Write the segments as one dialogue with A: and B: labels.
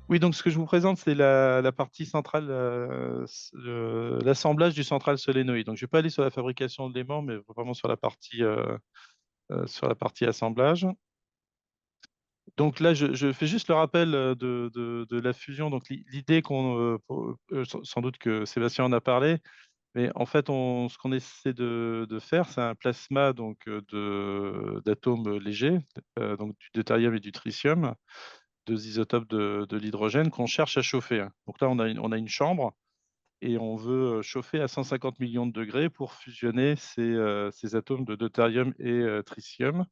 A: Oui, donc ce que je vous présente, c'est la partie centrale, l'assemblage du central solénoïde. Donc, je ne vais pas aller sur la fabrication de l'aimant, mais vraiment sur la partie assemblage. Donc là, je fais juste le rappel de la fusion. Donc, l'idée sans doute que Sébastien en a parlé, mais en fait, ce qu'on essaie de faire, c'est un plasma d'atomes légers, donc du deutérium et du tritium, deux isotopes de l'hydrogène qu'on cherche à chauffer, hein. Donc là, on a une chambre et on veut chauffer à 150 millions de degrés pour fusionner ces atomes de deutérium et tritium.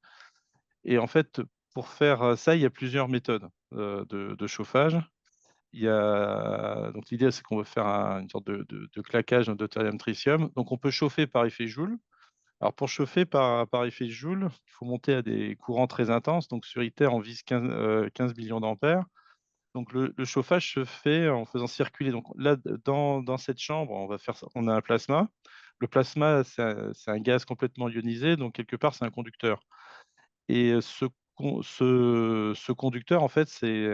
A: Et en fait, pour faire ça, il y a plusieurs méthodes de chauffage. Donc l'idée, c'est qu'on veut faire une sorte de claquage en deutérium-tritium. Donc on peut chauffer par effet Joule. Alors pour chauffer par effet Joule, il faut monter à des courants très intenses. Donc sur ITER, on vise 15 millions d'ampères. Donc le chauffage se fait en faisant circuler. Donc là, dans cette chambre, on a un plasma. Le plasma, c'est un gaz complètement ionisé, donc quelque part, c'est un conducteur. Et ce conducteur, en fait, si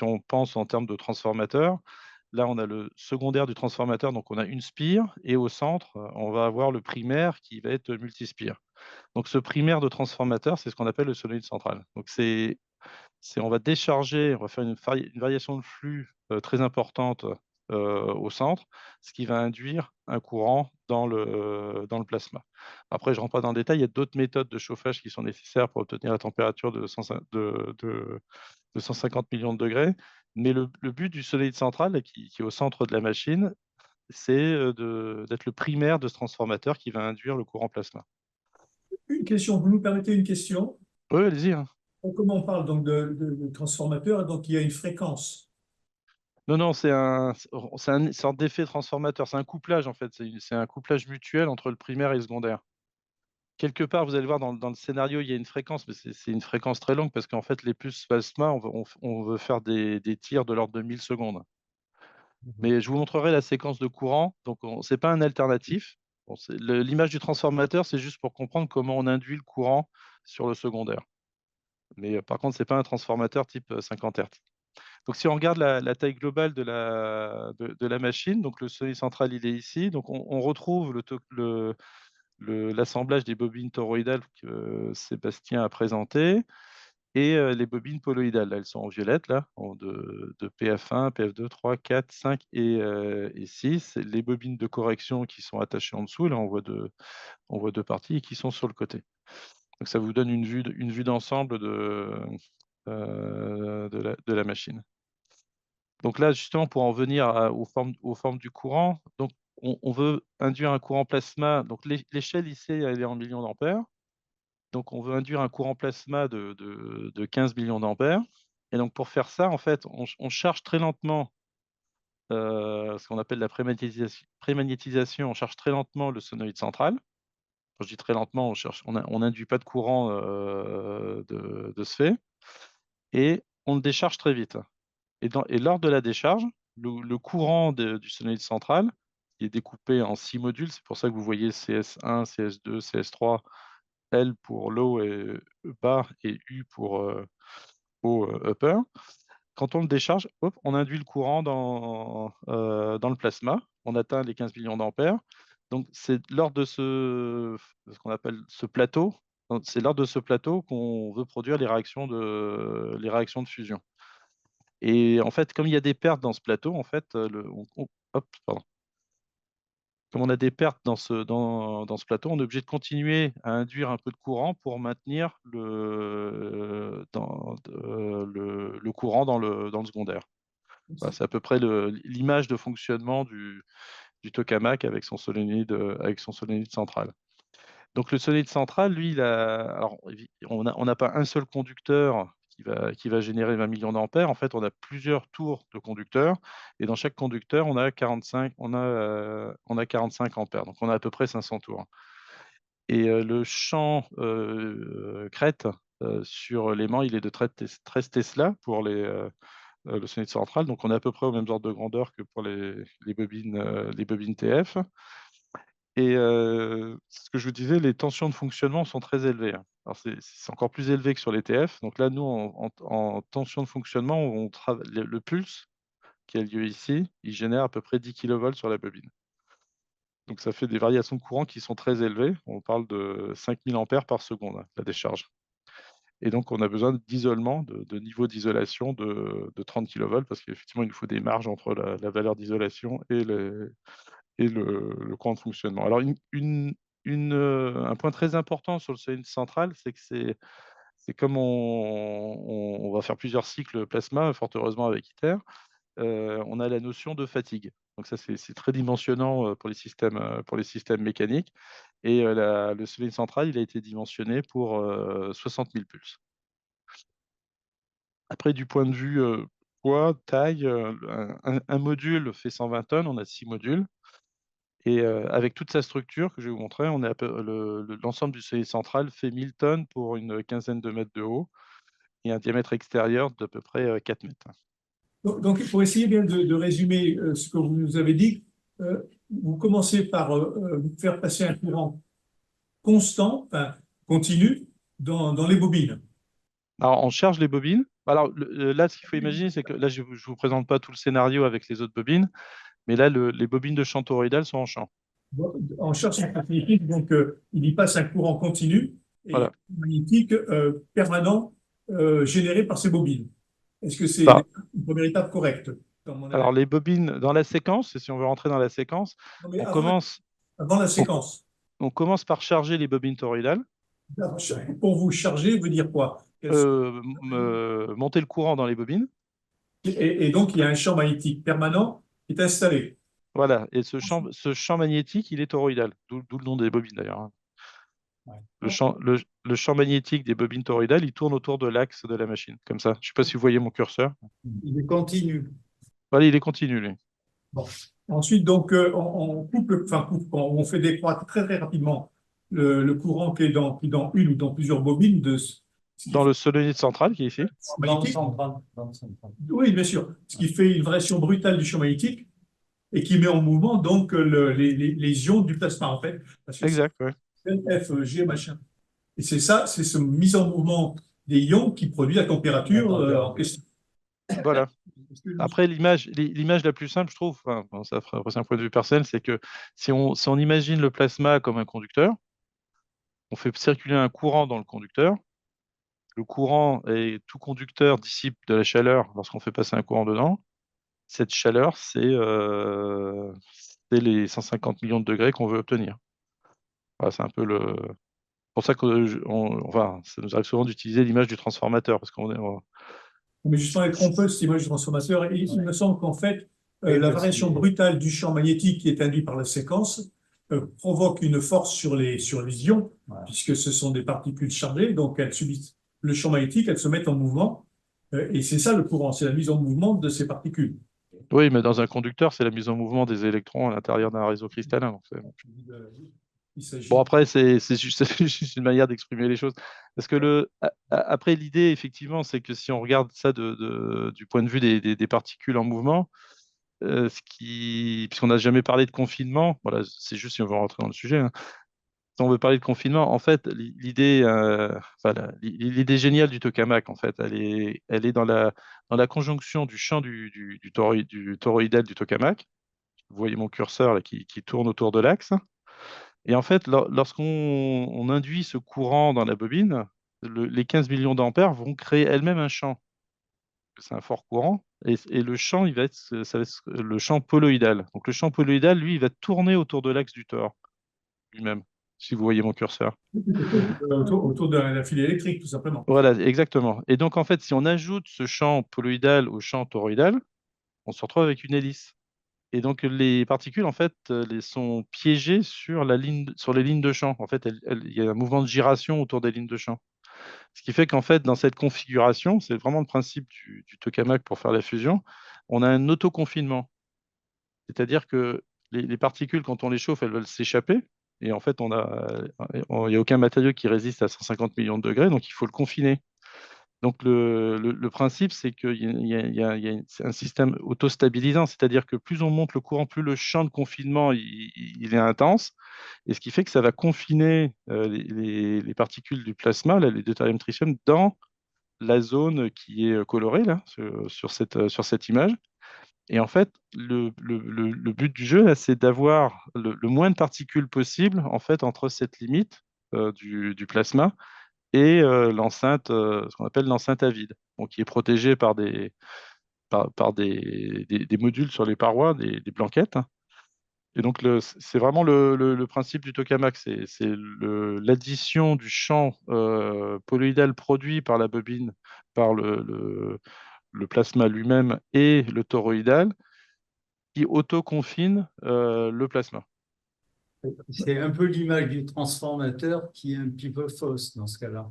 A: on pense en termes de transformateur, là, on a le secondaire du transformateur, donc on a une spire, et au centre, on va avoir le primaire qui va être multispire. Donc ce primaire de transformateur, c'est ce qu'on appelle le solénoïde central. Donc on va décharger, on va faire une variation de flux très importante au centre, ce qui va induire un courant dans le plasma. Après, je ne rentre pas dans le détail, il y a d'autres méthodes de chauffage qui sont nécessaires pour obtenir la température de 150 millions de degrés, mais le but du solénoïde central, qui est au centre de la machine, c'est d'être le primaire de ce transformateur qui va induire le courant plasma.
B: Une question, vous nous permettez une question?
A: Oui, allez-y, hein.
B: Comment on parle donc de transformateur, et donc il y a une fréquence.
A: Non, non, c'est une sorte d'effet transformateur. C'est un couplage, en fait. C'est un couplage mutuel entre le primaire et le secondaire. Quelque part, vous allez voir dans le scénario, il y a une fréquence, mais c'est une fréquence très longue parce qu'en fait, les puces plasma, on veut faire des tirs de l'ordre de 1000 secondes.
B: Mhm.
A: Mais je vous montrerai la séquence de courant. Donc, ce n'est pas un alternatif. Bon, l'image du transformateur, c'est juste pour comprendre comment on induit le courant sur le secondaire. Mais par contre, ce n'est pas un transformateur type 50 Hz. Donc, si on regarde la taille globale de la machine, donc le seuil central, il est ici. Donc, on retrouve l'assemblage des bobines toroïdales que Sébastien a présenté et les bobines poloïdales. Là, elles sont en violette, là, de PF1, PF2, 3, 4, 5 et 6. Les bobines de correction qui sont attachées en dessous, là, on voit deux parties et qui sont sur le côté. Donc, ça vous donne une vue d'ensemble de la machine. Donc là, justement, pour en venir aux formes du courant, donc on veut induire un courant plasma. Donc l'échelle ici, elle est en millions d'ampères. Donc on veut induire un courant plasma de 15 millions d'ampères. Et donc pour faire ça, en fait, on charge très lentement ce qu'on appelle la prémagnétisation. On charge très lentement le solénoïde central. Quand je dis très lentement, on n'induit pas de courant de ce fait. Et on le décharge très vite. Et lors de la décharge, le courant du solénoïde central, qui est découpé en 6 modules, c'est pour ça que vous voyez CS1, CS2, CS3, L pour low et bas et U pour haut upper. Quand on le décharge, hop, on induit le courant dans le plasma. On atteint les 15 millions d'ampères. Donc, c'est lors de ce qu'on appelle ce plateau, c'est lors de ce plateau qu'on veut produire les réactions de fusion. Et en fait, comme il y a des pertes dans ce plateau, en fait, hop, pardon. Comme on a des pertes dans ce plateau, on est obligé de continuer à induire un peu de courant pour maintenir le courant dans le secondaire. Voilà, c'est à peu près l'image de fonctionnement du tokamak avec son solénoïde central. Donc le solénoïde central, lui, alors, on n'a pas un seul conducteur qui va générer 20 millions d'ampères. En fait, on a plusieurs tours de conducteurs et dans chaque conducteur, on a 45 ampères. Donc on a à peu près 500 tours. Et le champ crête sur l'aimant, il est de 13 Tesla pour le solénoïde central. Donc on est à peu près au même ordre de grandeur que pour les bobines TF. Et ce que je vous disais, les tensions de fonctionnement sont très élevées, hein. Alors c'est encore plus élevé que sur les TF. Donc là, nous, en tension de fonctionnement, on travaille le pulse qui a lieu ici, il génère à peu près 10 kilovolts sur la bobine. Donc ça fait des variations de courant qui sont très élevées. On parle de 5000 ampères par seconde, hein, la décharge. Et donc on a besoin d'isolement, de niveau d'isolation de 30 kilovolts parce qu'effectivement, il nous faut des marges entre la valeur d'isolation et le courant de fonctionnement. Alors un point très important sur le solide central, c'est que c'est comme on va faire plusieurs cycles plasma, fort heureusement avec ITER, on a la notion de fatigue. Donc ça, c'est très dimensionnant pour les systèmes mécaniques. Et le solide central, il a été dimensionné pour 60 000 pulses. Après, du point de vue poids, taille, un module fait 120 tonnes, on a 6 modules. Et avec toute sa structure que je vais vous montrer, on est l'ensemble du solide central fait 1000 tonnes pour une quinzaine de mètres de haut et un diamètre extérieur d'à peu près 4 mètres.
B: Donc, pour essayer bien de résumer ce que vous nous avez dit, euh, vous commencez par faire passer un courant constant, enfin, continu, dans les bobines.
A: Alors, on charge les bobines. Alors là, ce qu'il faut imaginer, c'est que là, je ne vous présente pas tout le scénario avec les autres bobines, mais là, les bobines de champ toroïdal sont en champ.
B: En charge magnétique, donc il y passe un courant continu et
A: Voilà.
B: magnétique permanent généré par ces bobines. Est-ce que c'est
A: Bah,
B: une première étape correcte dans mon
A: alors,
B: analyse?
A: les bobines, dans la séquence, si on veut rentrer dans la séquence,
B: Non, mais
A: on commence,
B: avant la
A: on,
B: séquence,
A: on commence par charger les bobines toroïdales,
B: pour vous charger, veut dire quoi?
A: monter le courant dans les bobines.
B: Et donc, il y a un champ magnétique permanent qui est installé.
A: Voilà. Et ce champ magnétique, il est toroïdal, d'où le nom des bobines d'ailleurs, hein. Le champ magnétique des bobines toroïdales, il tourne autour de l'axe de la machine, comme ça. Je ne sais pas si vous voyez mon curseur.
B: Il est continu.
A: Voilà, il est continu, lui.
B: Bon. Ensuite, donc, on coupe, on fait décroître très, très rapidement le courant qui est dans une ou dans plusieurs bobines de ce qui
A: Dans
B: fait
A: le solenoïde central, qui est ici.
B: champ magnétique. Oui, bien sûr. Ce qui fait une variation brutale du champ magnétique et qui met en mouvement donc les ions du plasma, en fait. Parce que c'est
A: Exact, ouais.
B: F, G, machin. Et c'est ça, c'est ce mise en mouvement des ions qui produit la température en question.
A: Voilà. Après, l'image la plus simple, je trouve, enfin, bon, ça fera c'est un point de vue personnel, c'est que si on imagine le plasma comme un conducteur, on fait circuler un courant dans le conducteur. Le courant et tout conducteur dissipe de la chaleur lorsqu'on fait passer un courant dedans. Cette chaleur, c'est les 150 millions de degrés qu'on veut obtenir. Voilà, c'est un peu pour ça que enfin, ça nous arrive souvent d'utiliser l'image du transformateur parce qu'on est
B: Mais justement, être trompeux, cette image du transformateur, et il me semble qu'en fait, la variation brutale du champ magnétique qui est induite par la séquence provoque une force sur les ions, puisque ce sont des particules chargées, donc elles subissent le champ magnétique, elles se mettent en mouvement, et c'est ça le courant, c'est la mise en mouvement de ces particules.
A: Oui, mais dans un conducteur, c'est la mise en mouvement des électrons à l'intérieur d'un réseau cristallin. Donc
B: Il
A: bon,
B: s'agit.
A: après, c'est juste, c'est juste une manière d'exprimer les choses. Parce que après, l'idée, effectivement, c'est que si on regarde ça du point de vue des particules en mouvement, puisqu'on n'a jamais parlé de confinement, voilà, c'est juste si on veut rentrer dans le sujet, hein. Si on veut parler de confinement, en fait, enfin, l'idée géniale du tokamak, en fait, elle est dans la conjonction du champ du toroïdal du tokamak. Vous voyez mon curseur là, qui tourne autour de l'axe. Et en fait, lorsqu'on induit ce courant dans la bobine, les 15 millions d'ampères vont créer elles-mêmes un champ. C'est un fort courant. Et le champ, ça va être le champ poloïdal. Donc le champ poloïdal, lui, il va tourner autour de l'axe du tore lui-même, si vous voyez mon curseur.
B: Autour de la file électrique, tout simplement.
A: Voilà, exactement. Et donc, en fait, si on ajoute ce champ poloïdal au champ toroïdal, on se retrouve avec une hélice. Et donc, les particules, en fait, sont piégées sur les lignes de champ. En fait, il y a un mouvement de gyration autour des lignes de champ. Ce qui fait qu'en fait, dans cette configuration, c'est vraiment le principe du tokamak pour faire la fusion, on a un autoconfinement. C'est-à-dire que les particules, quand on les chauffe, elles veulent s'échapper. Et en fait, il n'y a aucun matériau qui résiste à 150 millions de degrés, donc il faut le confiner. Donc, le principe, c'est qu'il c'est un système auto-stabilisant, c'est-à-dire que plus on monte le courant, plus le champ de confinement il est intense, et ce qui fait que ça va confiner les particules du plasma, là, les deutérium tritium, dans la zone qui est colorée là, sur cette image. Et en fait, le but du jeu, là, c'est d'avoir le moins de particules possible en fait, entre cette limite du plasma et l'enceinte, ce qu'on appelle l'enceinte à vide, donc, qui est protégée par des modules sur les parois, des blanquettes, hein. Et donc, c'est vraiment le principe du tokamak, c'est l'addition du champ poloïdal produit par la bobine, par le plasma lui-même et le toroïdal, qui autoconfine le plasma.
C: C'est un peu l'image du transformateur qui est un petit peu fausse dans ce cas-là.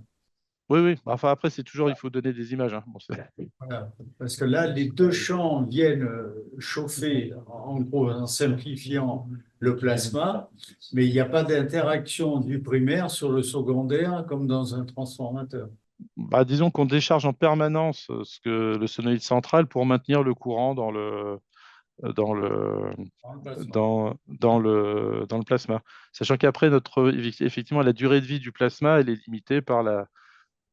A: Oui, oui. Enfin, après, c'est toujours, il faut donner des images, hein. Bon,
C: Voilà. Parce que là, les deux champs viennent chauffer, en gros, en simplifiant le plasma, mais il n'y a pas d'interaction du primaire sur le secondaire comme dans un transformateur.
A: bah, disons qu'on décharge en permanence le sonoïde central pour maintenir le courant dans le,
C: Dans le plasma.
A: dans le plasma. Sachant qu'après, effectivement, la durée de vie du plasma, elle est limitée par
D: Mais,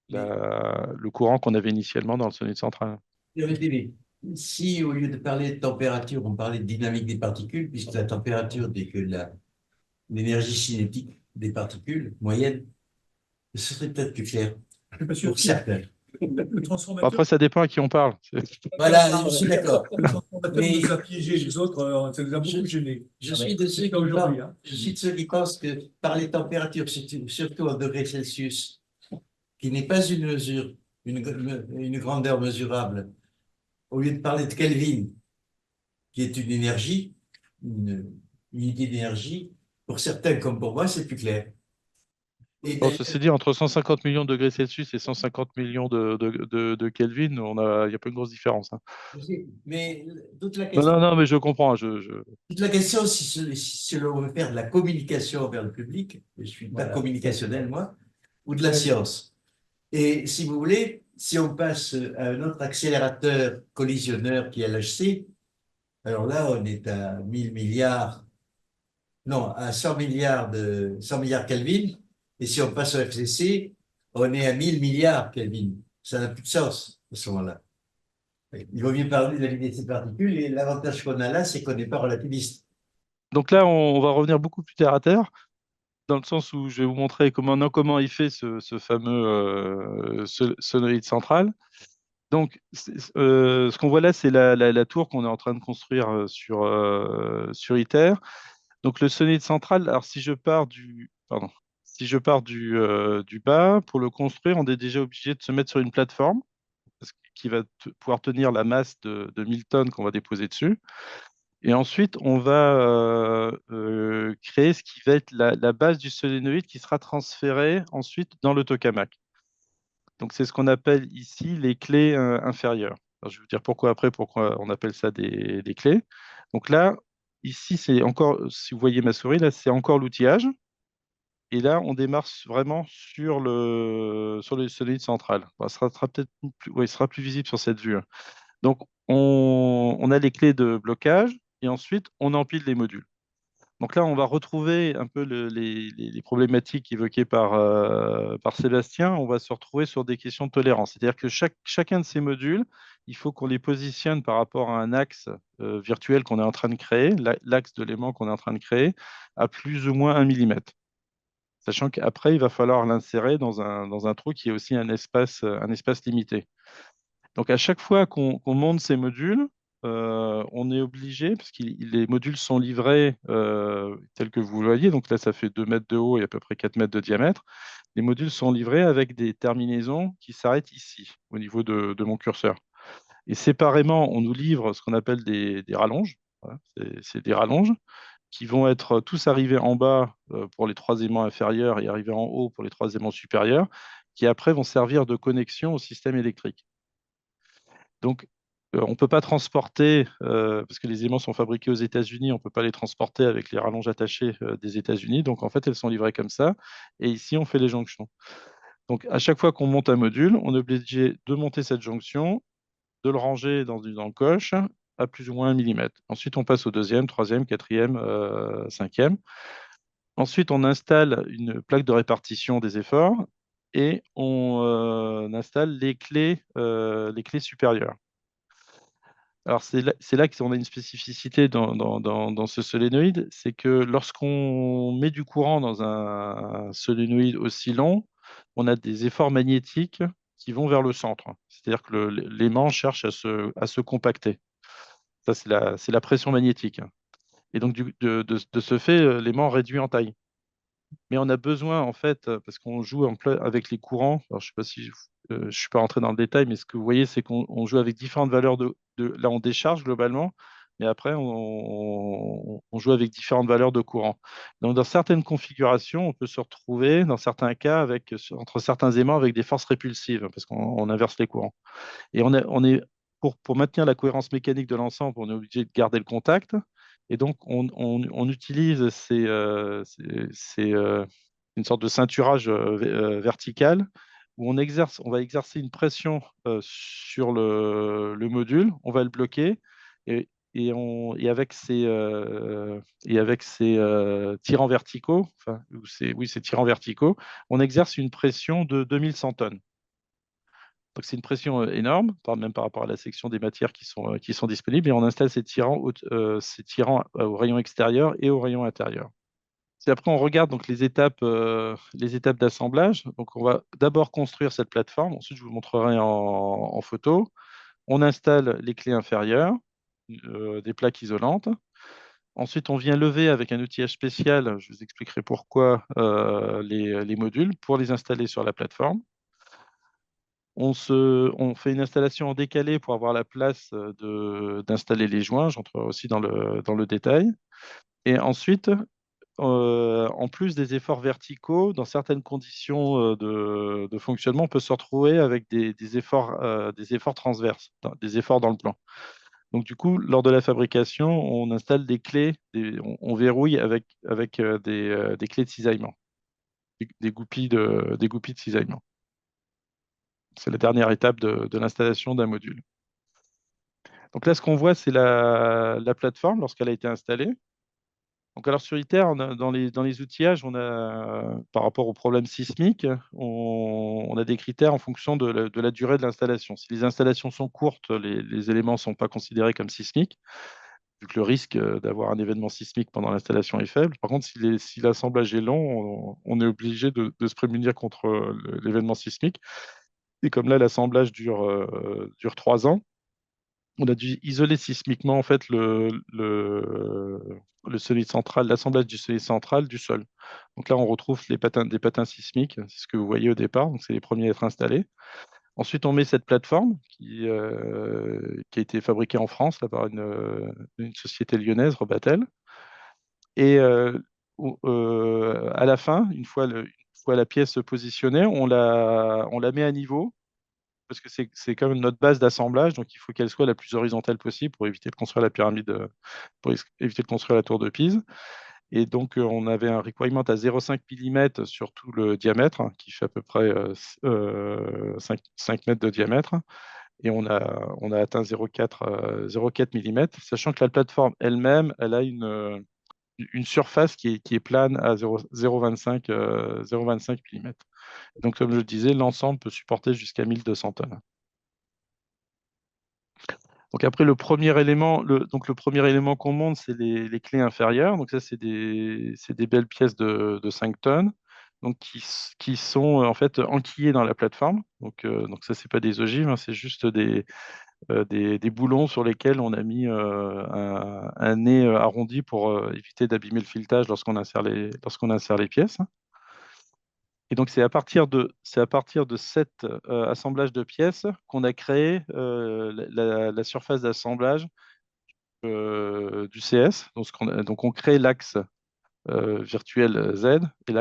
A: le courant qu'on avait initialement dans le sonoïde central.
D: mais si au lieu de parler de température, on parlait de dynamique des particules, puisque la température n'est que l'énergie cinétique des particules moyenne, ce serait peut-être plus clair
B: Je suis pas sûr
D: pour
B: que
D: certains.
B: le transformateur,
A: Après, ça dépend à qui on parle.
D: Voilà, je suis d'accord.
B: le transformateur
D: Mais
B: nous a piégés, les autres, ça nous a beaucoup gênés.
D: je suis de ceux
B: C'est
D: qui
B: pas aujourd'hui,
D: pensent,
B: hein.
D: je suis de ceux qui pensent que parler de température, surtout en degrés Celsius, qui n'est pas une mesure, une grandeur mesurable, au lieu de parler de Kelvin, qui est une énergie, une unité d'énergie, pour certains comme pour moi, c'est plus clair. Et
A: Bon,
D: d'ailleurs,
A: ceci dit, entre 150 millions de degrés Celsius et 150 millions de Kelvin, il n'y a pas une grosse différence, hein.
D: mais toute la
A: Non,
D: question,
A: non, non, mais je comprends.
D: toute la question, si l'on veut faire de la communication vers le public, et je suis pas
C: Voilà.
D: communicationnel, moi, ou de la science. Et si vous voulez, si on passe à un autre accélérateur collisionneur qui est l'HC, alors là, on est à 1000 milliards, non, à 100 milliards Kelvin. Et si on passe au FCC, on est à 1000 milliards Kelvin. Ça n'a plus de sens à ce moment-là. Il vaut mieux parler de la vitesse des particules. Et l'avantage qu'on a là, c'est qu'on n'est pas relativiste.
A: Donc là, on va revenir beaucoup plus terre à terre, dans le sens où je vais vous montrer comment il fait ce fameux sonoïde central. Donc, ce qu'on voit là, c'est la tour qu'on est en train de construire sur ITER. Donc, le sonoïde central, alors si je pars du bas, pour le construire, on est déjà obligé de se mettre sur une plateforme qui va pouvoir tenir la masse de 1000 tonnes qu'on va déposer dessus. Et ensuite, on va créer ce qui va être la base du solénoïde qui sera transférée ensuite dans le tokamak. Donc, c'est ce qu'on appelle ici les clés inférieures. Alors, je vais vous dire pourquoi on appelle ça des clés. Donc là, ici, c'est encore, si vous voyez ma souris, là, c'est encore l'outillage. Et là, on démarre vraiment sur le solénoïde central. Bon, sera peut-être plus, ouais, il sera plus visible sur cette vue, hein. Donc, on a les clés de blocage et ensuite, on empile les modules. Donc là, on va retrouver un peu les problématiques évoquées par Sébastien. On va se retrouver sur des questions de tolérance. C'est-à-dire que chacun de ces modules, il faut qu'on les positionne par rapport à un axe virtuel qu'on est en train de créer, l'axe de l'aimant qu'on est en train de créer, à plus ou moins 1 millimètre. Sachant qu'après, il va falloir l'insérer dans un trou qui est aussi un espace limité. Donc, à chaque fois qu'on monte ces modules, on est obligé, parce que les modules sont livrés tels que vous le voyez, donc là, ça fait 2 mètres de haut et à peu près 4 mètres de diamètre. Les modules sont livrés avec des terminaisons qui s'arrêtent ici, au niveau de mon curseur. Et séparément, on nous livre ce qu'on appelle des rallonges. Voilà, c'est des rallonges qui vont être tous arrivés en bas pour les 3 aimants inférieurs et arrivés en haut pour les 3 aimants supérieurs, qui après vont servir de connexion au système électrique. Donc, on ne peut pas transporter, parce que les aimants sont fabriqués aux États-Unis, on ne peut pas les transporter avec les rallonges attachées des États-Unis. Donc, en fait, elles sont livrées comme ça. Et ici, on fait les jonctions. Donc, à chaque fois qu'on monte un module, on est obligé de monter cette jonction, de le ranger dans le coche à plus ou moins 1 millimètre. Ensuite, on passe au deuxième, troisième, quatrième, cinquième. Ensuite, on installe une plaque de répartition des efforts et on installe les clés supérieures. Alors, c'est là qu'on a une spécificité dans ce solénoïde, c'est que lorsqu'on met du courant dans un solénoïde aussi long, on a des efforts magnétiques qui vont vers le centre. C'est-à-dire que l'aimant cherche à se compacter. Ça, c'est la pression magnétique. Et donc, de ce fait, l'aimant réduit en taille. Mais on a besoin, en fait, parce qu'on joue avec les courants. Alors, je ne sais pas si je ne suis pas rentré dans le détail, mais ce que vous voyez, c'est qu'on joue avec différentes valeurs là, on décharge globalement, mais après, on joue avec différentes valeurs de courant. Donc, dans certaines configurations, on peut se retrouver, dans certains cas, entre certains aimants, avec des forces répulsives, parce qu'on inverse les courants. Et pour maintenir la cohérence mécanique de l'ensemble, on est obligé de garder le contact. Et donc, on utilise une sorte de ceinturage vertical où on va exercer une pression sur le module, on va le bloquer et avec ces tirants verticaux, oui, ces tirants verticaux, on exerce une pression de 2100 tonnes. Donc, c'est une pression énorme, même par rapport à la section des matières qui sont disponibles, et on installe ces tirants au rayon extérieur et au rayon intérieur. Si après on regarde donc les étapes d'assemblage, donc on va d'abord construire cette plateforme, ensuite je vous montrerai en photo. On installe les clés inférieures, des plaques isolantes. Ensuite, on vient lever avec un outillage spécial, je vous expliquerai pourquoi, les modules pour les installer sur la plateforme. On fait une installation en décalé pour avoir la place d'installer les joints. J'entrerai aussi dans le détail. Et ensuite, en plus des efforts verticaux, dans certaines conditions de fonctionnement, on peut se retrouver avec des efforts transverses, des efforts dans le plan. Donc, du coup, lors de la fabrication, on installe des clés, on verrouille avec des clés de cisaillement, des goupilles de cisaillement. C'est la dernière étape de l'installation d'un module. Donc là, ce qu'on voit, c'est la plateforme lorsqu'elle a été installée. Donc, alors sur ITER, dans les outillages, par rapport aux problèmes sismiques, on a des critères en fonction de la durée de l'installation. Si les installations sont courtes, les éléments ne sont pas considérés comme sismiques, vu que le risque d'avoir un événement sismique pendant l'installation est faible. Par contre, si l'assemblage est long, on est obligé de se prémunir contre l'événement sismique. Et comme là, l'assemblage dure 3 ans, on a dû isoler sismiquement en fait le solide central, l'assemblage du solide central du sol. Donc là, on retrouve des patins sismiques, c'est ce que vous voyez au départ, donc c'est les premiers à être installés. Ensuite, on met cette plateforme qui a été fabriquée en France là, par une société lyonnaise, Rebatel. Et à la fin, une fois la pièce positionnée, on la met à niveau parce que c'est quand même notre base d'assemblage, donc il faut qu'elle soit la plus horizontale possible pour éviter de construire la pyramide, pour éviter de construire la tour de Pise. Et donc, on avait un requirement à 0,5 mm sur tout le diamètre, hein, qui fait à peu près 5 mètres de diamètre. Et on a atteint 0,4 mm, sachant que la plateforme elle-même, elle a une surface qui est plane à 0,25 mm. Donc, comme je le disais, l'ensemble peut supporter jusqu'à 1200 tonnes. Donc après, le premier élément qu'on monte, c'est les clés inférieures. Donc ça, c'est des belles pièces de 5 tonnes, donc qui sont en fait enquillées dans la plateforme. Donc ça, c'est pas des ogives, hein, c'est juste des boulons sur lesquels on a mis un nez arrondi pour éviter d'abîmer le filetage lorsqu'on insère les pièces. Et donc, c'est à partir de cet assemblage de pièces qu'on a créé la surface d'assemblage du CS. Donc, on crée l'axe virtuel Z et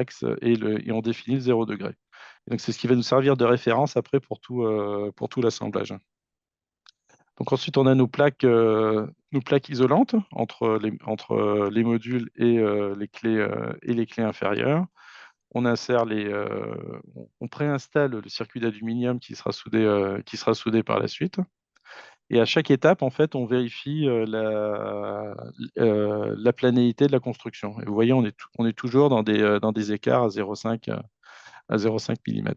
A: et on définit le 0 degré. Et donc, c'est ce qui va nous servir de référence après pour tout l'assemblage. Donc, ensuite, on a nos plaques isolantes entre les modules et les clés inférieures. on insère on préinstalle le circuit d'aluminium qui sera soudé par la suite. Et à chaque étape, en fait, on vérifie la planéité de la construction. Et vous voyez, on est toujours dans des écarts à 0,5 mm.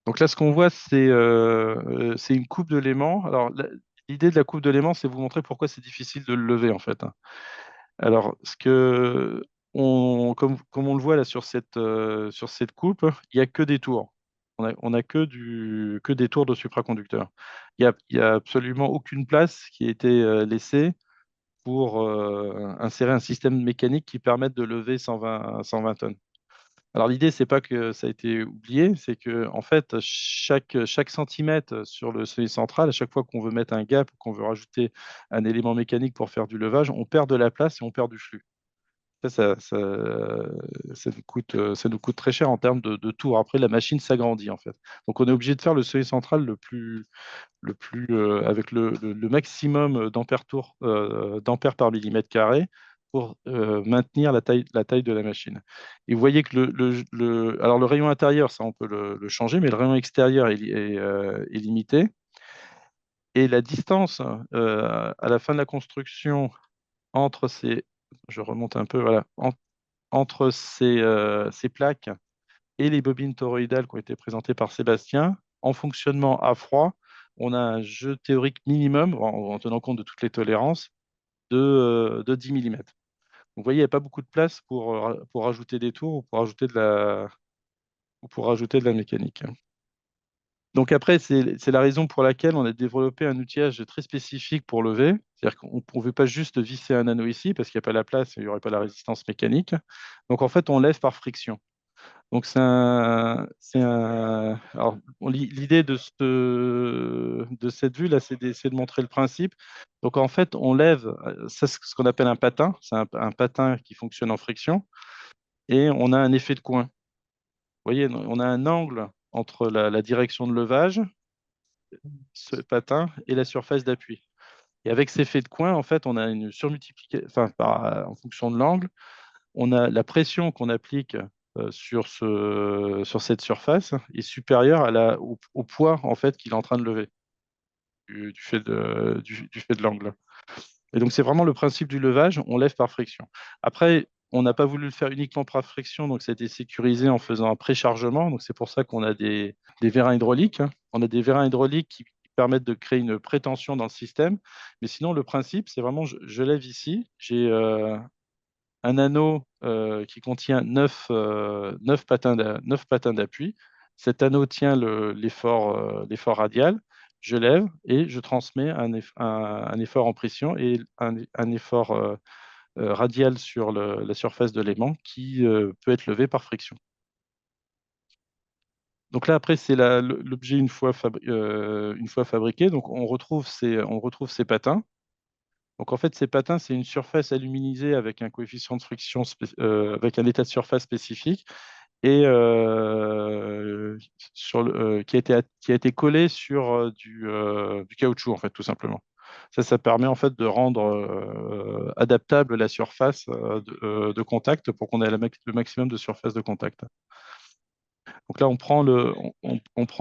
A: Donc là, ce qu'on voit, c'est une coupe de l'aimant. Alors, l'idée de la coupe de l'aimant, c'est vous montrer pourquoi c'est difficile de le lever, en fait. Alors, comme on le voit là sur cette coupe, il n'y a que des tours. On a que des tours de supraconducteurs. Il y a absolument aucune place qui a été laissée pour insérer un système mécanique qui permette de lever 120 tonnes. Alors l'idée, c'est pas que ça a été oublié, c'est que en fait, chaque centimètre sur le seuil central, à chaque fois qu'on veut mettre un gap ou qu'on veut rajouter un élément mécanique pour faire du levage, on perd de la place et on perd du flux. Ça nous coûte très cher en termes de tours. Après, la machine s'agrandit en fait. Donc, on est obligé de faire le seuil central avec le maximum d'ampères par millimètre carré pour maintenir la taille de la machine. Et vous voyez que alors le rayon intérieur, ça on peut le changer, mais le rayon extérieur est limité. Et la distance à la fin de la construction entre je remonte un peu, voilà, entre ces plaques et les bobines toroïdales qui ont été présentées par Sébastien, en fonctionnement à froid, on a un jeu théorique minimum, en tenant compte de toutes les tolérances, de 10 mm. Vous voyez, il n'y a pas beaucoup de place pour rajouter des tours ou pour rajouter de la mécanique. Donc après, c'est la raison pour laquelle on a développé un outillage très spécifique pour lever. C'est-à-dire qu'on ne veut pas juste visser un anneau ici parce qu'il n'y a pas la place et il n'y aurait pas la résistance mécanique. Donc en fait, on lève par friction. Donc alors, l'idée de cette vue là, c'est de montrer le principe. Donc en fait, on lève, ça c'est ce qu'on appelle un patin. C'est un patin qui fonctionne en friction et on a un effet de coin. Vous voyez, on a un angle entre la direction de levage, ce patin, et la surface d'appui. Et avec cet effet de coin, en fait, on a une surmultiplication, enfin, en fonction de l'angle, on a la pression qu'on applique sur cette surface est supérieure au poids en fait qu'il est en train de lever du fait de l'angle. Et donc c'est vraiment le principe du levage, on lève par friction. Après, on n'a pas voulu le faire uniquement par friction, donc ça a été sécurisé en faisant un préchargement. Donc c'est pour ça qu'on a des vérins hydrauliques, hein. On a des vérins hydrauliques qui permettent de créer une prétention dans le système. Mais sinon, le principe, c'est vraiment, je lève ici, j'ai un anneau qui contient 9 patins d'appui. Cet anneau tient l'effort radial. Je lève et je transmets un effort en pression et un effort radial sur la surface de l'aimant qui peut être levé par friction. Donc là, après, c'est l'objet une fois fabriqué. Donc on retrouve ces patins. Donc en fait, ces patins, c'est une surface aluminisée avec un coefficient de friction, avec un état de surface spécifique et qui a été collé sur du caoutchouc, en fait, tout simplement. Ça permet en fait de rendre adaptable la surface de contact pour qu'on ait le maximum de surface de contact. Donc là, on prend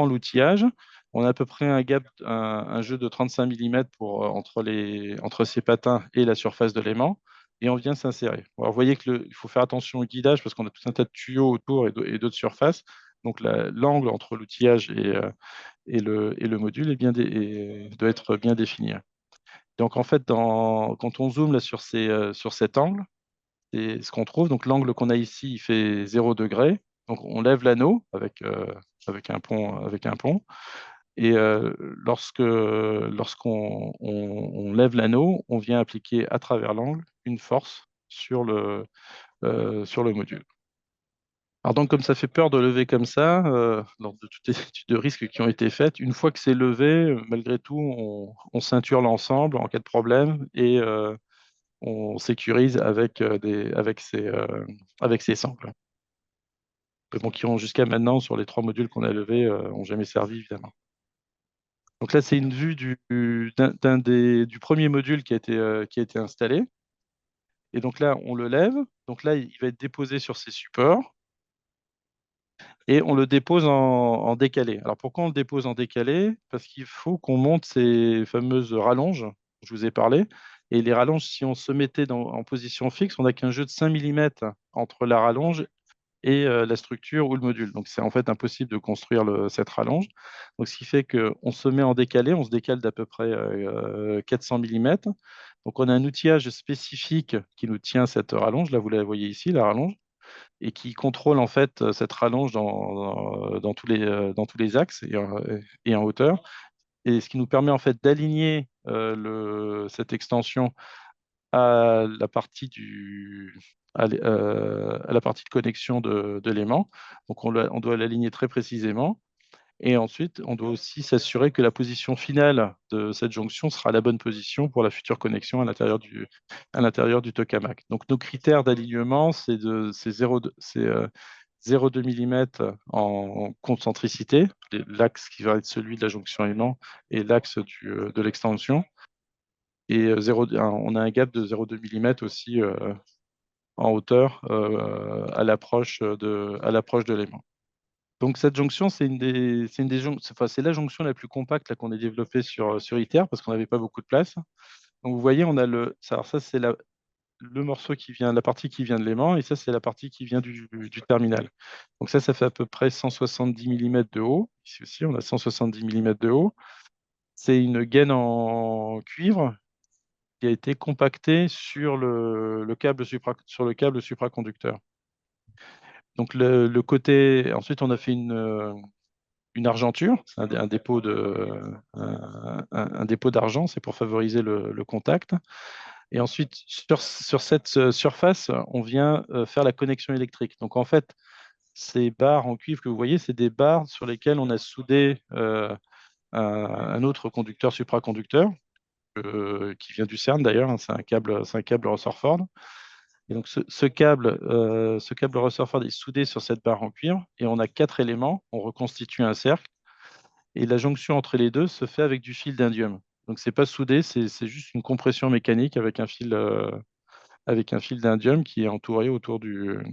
A: l'outillage. On a à peu près un jeu de 35 mm entre ces patins et la surface de l'aimant. Et on vient s'insérer. Alors, vous voyez qu'il faut faire attention au guidage parce qu'on a tout un tas de tuyaux autour et d'autres surfaces. Donc l'angle entre l'outillage et le module doit être bien défini. Donc en fait, quand on zoome là sur cet angle, c'est ce qu'on trouve. Donc l'angle qu'on a ici, il fait 0 degré. Donc on lève l'anneau avec un pont. Et lorsqu'on lève l'anneau, on vient appliquer à travers l'angle une force sur le module. Alors donc comme ça fait peur de lever comme ça, lors de toutes les études de risque qui ont été faites, une fois que c'est levé, malgré tout, on ceinture l'ensemble en cas de problème et on sécurise avec ces sangles. Mais bon, qui ont jusqu'à maintenant, sur les 3 modules qu'on a levés, n'ont jamais servi, évidemment. Donc là, c'est une vue du premier module qui a été installé. Et donc là, on le lève. Donc là, il va être déposé sur ces supports. et on le dépose en décalé. Alors pourquoi on le dépose en décalé? Parce qu'il faut qu'on monte ces fameuses rallonges dont je vous ai parlé. Et les rallonges, si on se mettait en position fixe, on n'a qu'un jeu de 5 mm entre la rallonge et la structure ou le module. Donc c'est en fait impossible de construire cette rallonge. Donc ce qui fait qu'on se met en décalé, on se décale d'à peu près 400 mm. Donc on a un outillage spécifique qui nous tient cette rallonge. Là, vous la voyez ici, la rallonge, et qui contrôle en fait cette rallonge dans tous les axes et en hauteur. Et ce qui nous permet en fait d'aligner cette extension à la partie à la partie de connexion de l'aimant. Donc on doit l'aligner très précisément. Et ensuite, on doit aussi s'assurer que la position finale de cette jonction sera la bonne position pour la future connexion à l'intérieur du tokamak. Donc nos critères d'alignement, c'est 0,2 mm en concentricité, l'axe qui va être celui de la jonction aimant et l'axe de l'extension. Et on a un gap de 0,2 mm aussi en hauteur à l'approche de l'aimant. Donc cette jonction, c'est la jonction la plus compacte qu'on ait développée sur ITER parce qu'on n'avait pas beaucoup de place. Donc vous voyez, on a alors ça c'est le morceau la partie qui vient de l'aimant, et ça c'est la partie qui vient du terminal. Donc ça fait à peu près 170 mm de haut. Ici aussi, on a 170 mm de haut. C'est une gaine en cuivre qui a été compactée sur le câble supraconducteur. Donc le côté, ensuite on a fait une argenture, c'est un dépôt d'argent, c'est pour favoriser le contact. Et ensuite, sur cette surface, on vient faire la connexion électrique. Donc en fait, ces barres en cuivre que vous voyez, c'est des barres sur lesquelles on a soudé un autre conducteur supraconducteur, qui vient du CERN d'ailleurs, hein, c'est un câble Rutherford. Et donc ce câble Rutherford est soudé sur cette barre en cuivre, et on a 4 éléments, on reconstitue un cercle, et la jonction entre les deux se fait avec du fil d'indium. Donc c'est pas soudé, c'est juste une compression mécanique avec un fil d'indium qui est entouré autour de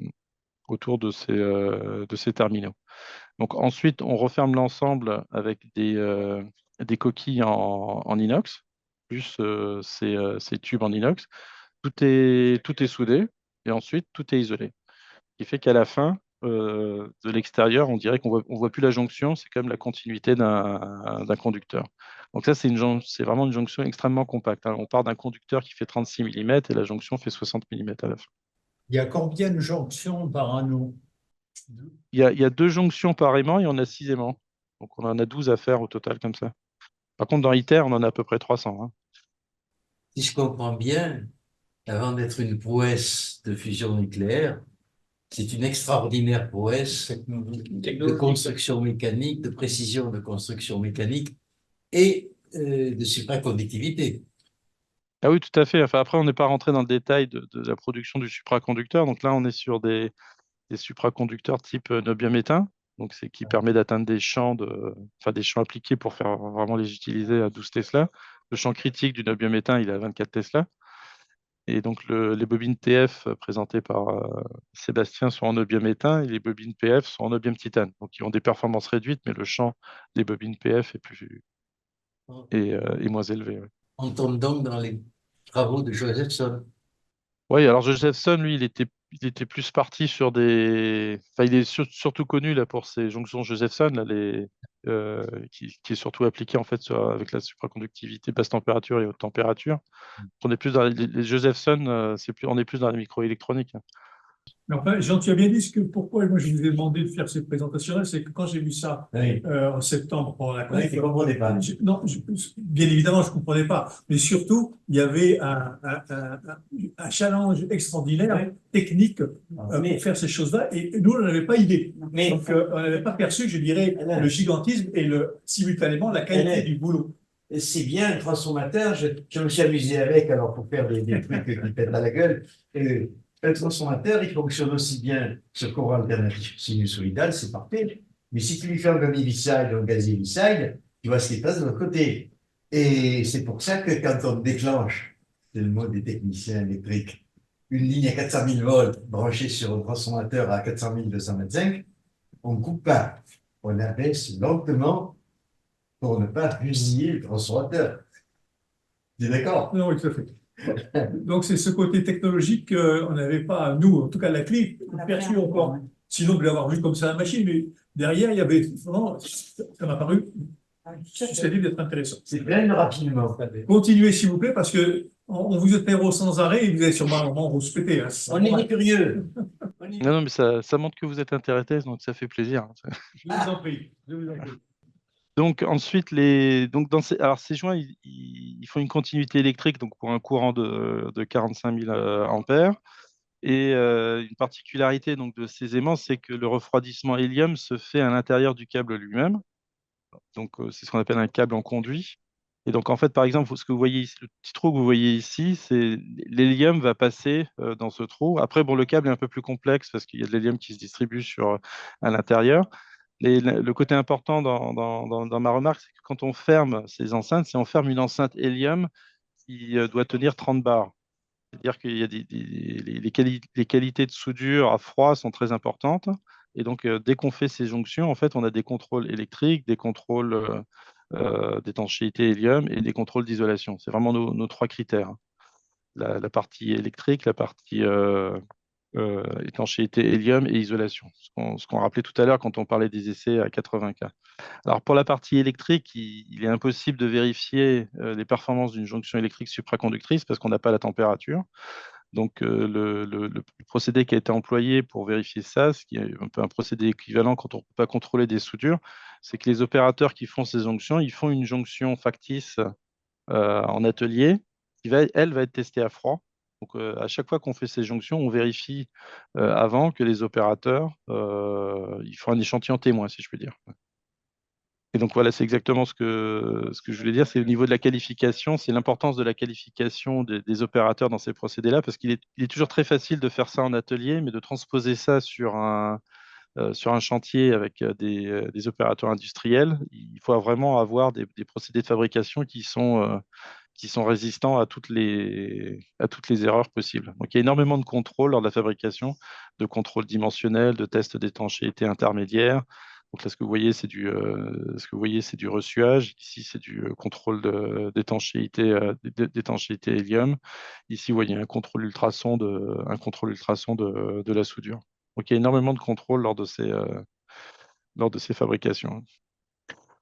A: ces terminaux. Donc ensuite, on referme l'ensemble avec des coquilles en inox, plus ces tubes en inox. Tout est soudé, et ensuite tout est isolé. Ce qui fait qu'à la fin, de l'extérieur, on dirait qu'on voit plus la jonction, c'est comme la continuité d'un conducteur. Donc ça, c'est vraiment une jonction extrêmement compacte, hein. On part d'un conducteur qui fait 36 mm et la jonction fait 60 mm à la fin.
C: Il y a combien de jonctions par anneau?
A: Il y a 2 jonctions par aimant et on a 6 aimants. Donc on en a 12 à faire au total comme ça. Par contre, dans ITER, on en a à peu près 300, hein.
D: Si je comprends bien, avant d'être une prouesse de fusion nucléaire, c'est une extraordinaire prouesse de construction mécanique, de précision de construction mécanique et de supraconductivité.
A: Ah oui, tout à fait. Enfin, après, on n'est pas rentré dans le détail de la production du supraconducteur. Donc là, on est sur des supraconducteurs type niobium-étain, donc c'est qui permet d'atteindre des champs des champs appliqués pour faire vraiment les utiliser à 12 Tesla. Le champ critique du niobium-étain, il est à 24 Tesla. Et donc les bobines TF présentées par Sébastien sont en niobium-étain, et les bobines PF sont en niobium-titane. Donc ils ont des performances réduites, mais le champ des bobines PF est moins élevé. Ouais.
D: On tombe donc dans les travaux de Josephson.
A: Oui, alors Josephson, lui, il était plus parti sur des. Enfin, il est surtout connu là, pour ses jonctions Josephson, là, qui est surtout appliqué en fait avec la supraconductivité basse température et haute température. On est plus dans les Josephson, on est plus dans la microélectronique.
B: Mais enfin, Jean, tu as bien dit pourquoi moi je vous ai demandé de faire cette présentation-là, c'est que quand j'ai vu ça
D: Oui.
B: en septembre pendant la
D: Oui, tu ne comprenais pas.
B: non, bien évidemment, je ne comprenais pas. Mais surtout, il y avait un challenge extraordinaire, technique, pour faire ces choses-là. Et nous, on n'avait pas idée. Donc, on n'avait pas perçu, je dirais, le gigantisme et simultanément la qualité du boulot.
D: C'est bien un transformateur, je me suis amusé avec, alors pour faire des trucs qui pètent à la gueule. Le transformateur, il fonctionne aussi bien sur courant alternatif sinusoïdal, c'est parfait. Mais si tu lui fais un gamma-side ou un gazier-side, tu vas se les passer de l'autre côté. Et c'est pour ça que quand on déclenche, c'est le mot des techniciens électriques, une ligne à 400 000 volts branchée sur un transformateur à 400 225, on ne coupe pas, on abaisse lentement pour ne pas fusiller le transformateur. Tu es d'accord?
B: Non, oui, tout à fait. Donc, c'est ce côté technologique qu'on n'avait pas, nous, en tout cas, la clé, perçu encore. Sinon, de l'avoir vu comme ça la machine, mais derrière, il y avait vraiment, ça m'a paru susceptible d'être intéressant.
D: C'est plein rapidement.
B: Continuez, s'il vous plaît, parce que on vous interroge sans arrêt et vous allez sûrement un moment vous se péter. Hein.
D: On est des curieux.
A: Non, non, mais ça montre que vous êtes intéressé, donc ça fait plaisir, hein.
B: Je vous en prie. Je vous en prie.
A: Donc ensuite, donc alors ces joints, ils font une continuité électrique donc pour un courant de 45 000 ampères. Et une particularité donc, de ces aimants, c'est que le refroidissement hélium se fait à l'intérieur du câble lui-même. Donc c'est ce qu'on appelle un câble en conduit. Et donc en fait, par exemple, ce que vous voyez ici, le petit trou que vous voyez ici, c'est l'hélium va passer dans ce trou. Après, bon, le câble est un peu plus complexe parce qu'il y a de l'hélium qui se distribue à l'intérieur. Le côté important dans ma remarque, c'est que quand on ferme ces enceintes, c'est on ferme une enceinte hélium qui doit tenir 30 bars. C'est-à-dire qu'il y a les qualités de soudure à froid sont très importantes. Et donc, dès qu'on fait ces jonctions, en fait, on a des contrôles électriques, des contrôles d'étanchéité hélium et des contrôles d'isolation. C'est vraiment nos trois critères, hein. La partie électrique, la partie étanchéité hélium et isolation. Ce qu'on rappelait tout à l'heure quand on parlait des essais à 80 K. Alors pour la partie électrique, il est impossible de vérifier les performances d'une jonction électrique supraconductrice parce qu'on n'a pas la température. Donc le procédé qui a été employé pour vérifier ça, ce qui est un peu un procédé équivalent quand on ne peut pas contrôler des soudures, c'est que les opérateurs qui font ces jonctions, ils font une jonction factice en atelier qui elle va être testée à froid. Donc, à chaque fois qu'on fait ces jonctions, on vérifie avant que les opérateurs ils font un échantillon témoin, si je puis dire. Et donc voilà, c'est exactement ce que je voulais dire. C'est au niveau de la qualification, c'est l'importance de la qualification des opérateurs dans ces procédés-là, parce il est toujours très facile de faire ça en atelier, mais de transposer ça sur un chantier avec des opérateurs industriels, il faut vraiment avoir des procédés de fabrication qui sont résistants à toutes les erreurs possibles. Donc il y a énormément de contrôles lors de la fabrication, de contrôle dimensionnel, de tests d'étanchéité intermédiaire. Donc là, ce que vous voyez, c'est du ressuage. Ici, c'est du contrôle d'étanchéité hélium. Ici, vous voyez un contrôle ultrason de la soudure. Donc il y a énormément de contrôles lors de ces fabrications.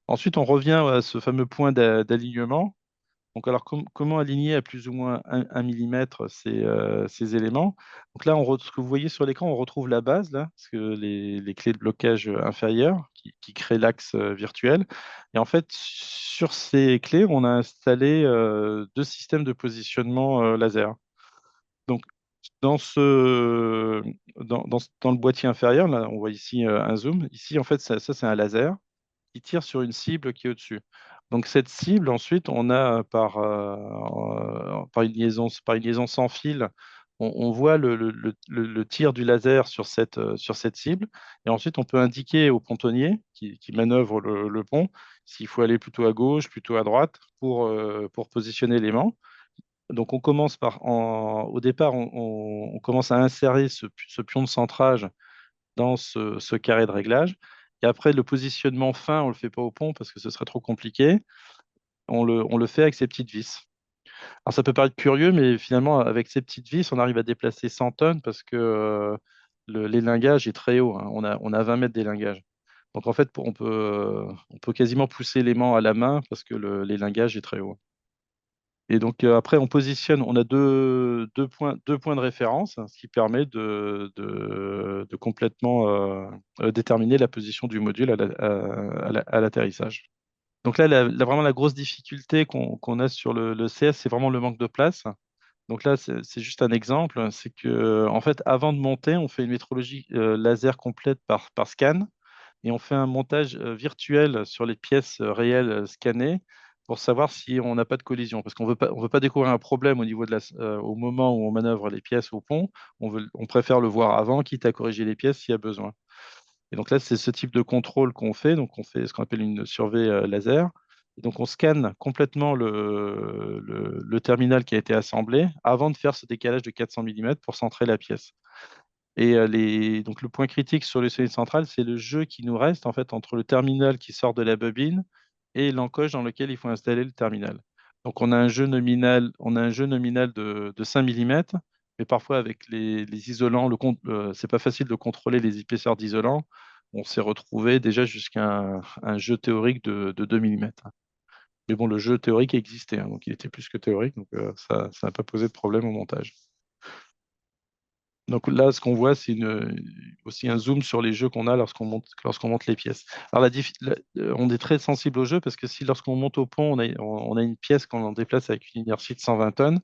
A: Ensuite, on revient à ce fameux point d'alignement. Donc, alors, comment aligner à plus ou moins 1 millimètre ces éléments? Donc là, ce que vous voyez sur l'écran, on retrouve la base, là, parce que les clés de blocage inférieures qui créent l'axe virtuel. Et en fait, sur ces clés, on a installé deux systèmes de positionnement laser. Donc, dans le boîtier inférieur, là, on voit ici un zoom. Ici, en fait, ça c'est un laser qui tire sur une cible qui est au-dessus. Donc cette cible, ensuite, on a par une liaison sans fil, on voit le tir du laser sur cette cible. Et ensuite, on peut indiquer au pontonnier qui manœuvre le pont s'il faut aller plutôt à gauche, plutôt à droite pour positionner l'aimant. Donc on commence au départ, on commence à insérer ce pion de centrage dans ce carré de réglage. Et après, le positionnement fin, on ne le fait pas au pont parce que ce serait trop compliqué. On le fait avec ces petites vis. Alors, ça peut paraître curieux, mais finalement, avec ces petites vis, on arrive à déplacer 100 tonnes parce que l'élingage est très haut, hein. On a 20 mètres d'élingage. Donc, en fait, on peut quasiment pousser l'aimant à la main parce que l'élingage est très haut. Et donc, après, on a deux points de référence, hein, ce qui permet de complètement déterminer la position du module à l'atterrissage. Donc là, vraiment la grosse difficulté qu'on a sur le CS, c'est vraiment le manque de place. Donc là, c'est juste un exemple. C'est que, en fait, avant de monter, on fait une métrologie laser complète par scan et on fait un montage virtuel sur les pièces réelles scannées pour savoir si on n'a pas de collision. Parce qu'on on veut pas découvrir un problème au niveau au moment où on manœuvre les pièces au pont. On préfère le voir avant, quitte à corriger les pièces s'il y a besoin. Et donc là, c'est ce type de contrôle qu'on fait. Donc on fait ce qu'on appelle une survey laser. Et donc on scanne complètement le terminal qui a été assemblé avant de faire ce décalage de 400 mm pour centrer la pièce. Et donc le point critique sur le solide central, c'est le jeu qui nous reste en fait entre le terminal qui sort de la bobine et l'encoche dans lequel il faut installer le terminal. Donc on a un jeu nominal, de 5 mm, mais parfois avec les isolants, c'est pas facile de contrôler les épaisseurs d'isolant. On s'est retrouvé déjà jusqu'à un jeu théorique de 2 mm. Mais bon, le jeu théorique existait, hein, donc il était plus que théorique, donc ça n'a pas posé de problème au montage. Donc là, ce qu'on voit, c'est aussi un zoom sur les jeux qu'on a lorsqu'on monte les pièces. Alors on est très sensible au jeu parce que si lorsqu'on monte au pont, on a une pièce qu'on en déplace avec une inertie de 120 tonnes,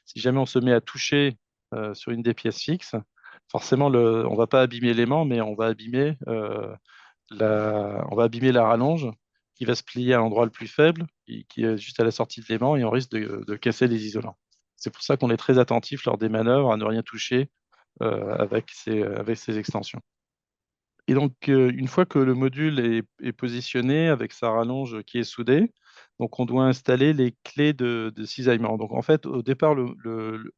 A: si jamais on se met à toucher sur une des pièces fixes, forcément, on ne va pas abîmer l'aimant, mais on va abîmer la rallonge qui va se plier à l'endroit le plus faible, qui est juste à la sortie de l'aimant, et on risque de casser les isolants. C'est pour ça qu'on est très attentif lors des manœuvres à ne rien toucher avec ces extensions. Et donc, une fois que le module est positionné avec sa rallonge qui est soudée, donc on doit installer les clés de cisaillement. Donc, en fait, au départ,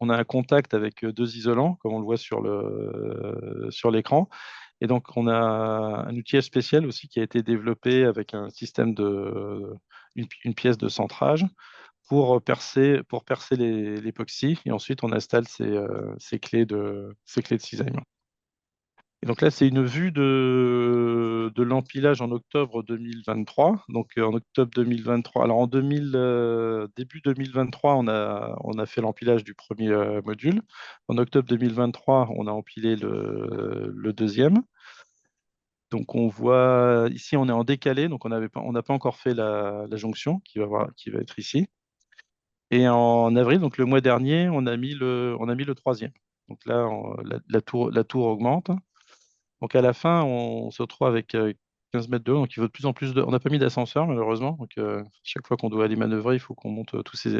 A: on a un contact avec 2 isolants, comme on le voit sur l'écran. Et donc, on a un outil spécial aussi qui a été développé avec un système une pièce de centrage pour percer l'époxy. Et ensuite, on installe ces clés de cisaillement. Et donc là, c'est une vue de l'empilage en octobre 2023. Donc en octobre 2023, alors début 2023, on a fait l'empilage du premier module. En octobre 2023, on a empilé le deuxième. Donc on voit ici, on est en décalé, donc on n'a pas encore fait la jonction qui va être ici. Et en avril, donc le mois dernier, on a mis le troisième. Donc là, la tour augmente. Donc à la fin, on se retrouve avec 15 mètres de haut, donc il faut de plus en plus de. On n'a pas mis d'ascenseur, malheureusement. Donc chaque fois qu'on doit aller manœuvrer, il faut qu'on monte tous ces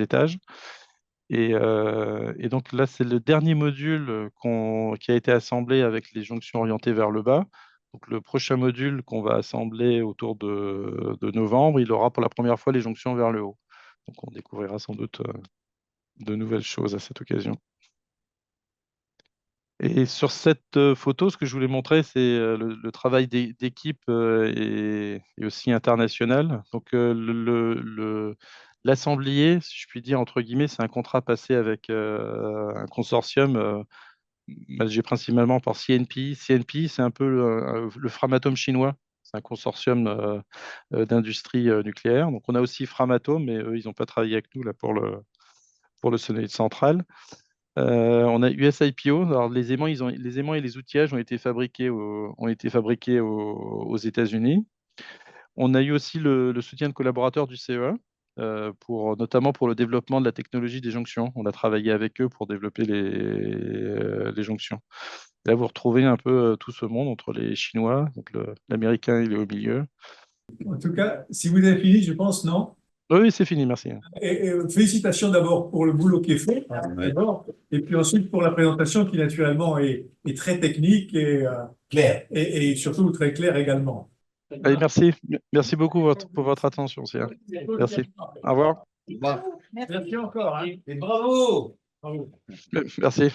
A: étages. Et donc là, c'est le dernier module qui a été assemblé avec les jonctions orientées vers le bas. Donc le prochain module qu'on va assembler autour de novembre, il aura pour la première fois les jonctions vers le haut. Donc on découvrira sans doute de nouvelles choses à cette occasion. Et sur cette photo, ce que je voulais montrer, c'est le travail d'équipe et aussi international. Donc, l'assemblier, si je puis dire, entre guillemets, c'est un contrat passé avec un consortium managé principalement par CNP. CNP, c'est un peu le Framatome chinois. C'est un consortium d'industrie nucléaire. Donc, on a aussi Framatome, mais eux, ils n'ont pas travaillé avec nous là, pour le solide central. On a USIPO. Alors, les aimants et les outillages ont été fabriqués aux États-Unis. On a eu aussi le soutien de collaborateurs du CEA, notamment pour le développement de la technologie des jonctions. On a travaillé avec eux pour développer les jonctions. Là, vous retrouvez un peu tout ce monde entre les Chinois, donc l'Américain, il est au milieu.
B: En tout cas, si vous avez fini, je pense, non?
A: Oui, c'est fini, merci.
B: Et félicitations d'abord pour le boulot qui est fait,
D: Ouais.
B: d'abord, et puis ensuite pour la présentation qui naturellement est très technique
D: Claire.
B: et surtout très claire également.
A: Allez, merci. Merci beaucoup pour votre attention aussi, hein. Merci. Au revoir.
D: Bah,
B: Merci encore, hein.
D: et bravo!
B: Bravo.
A: Merci.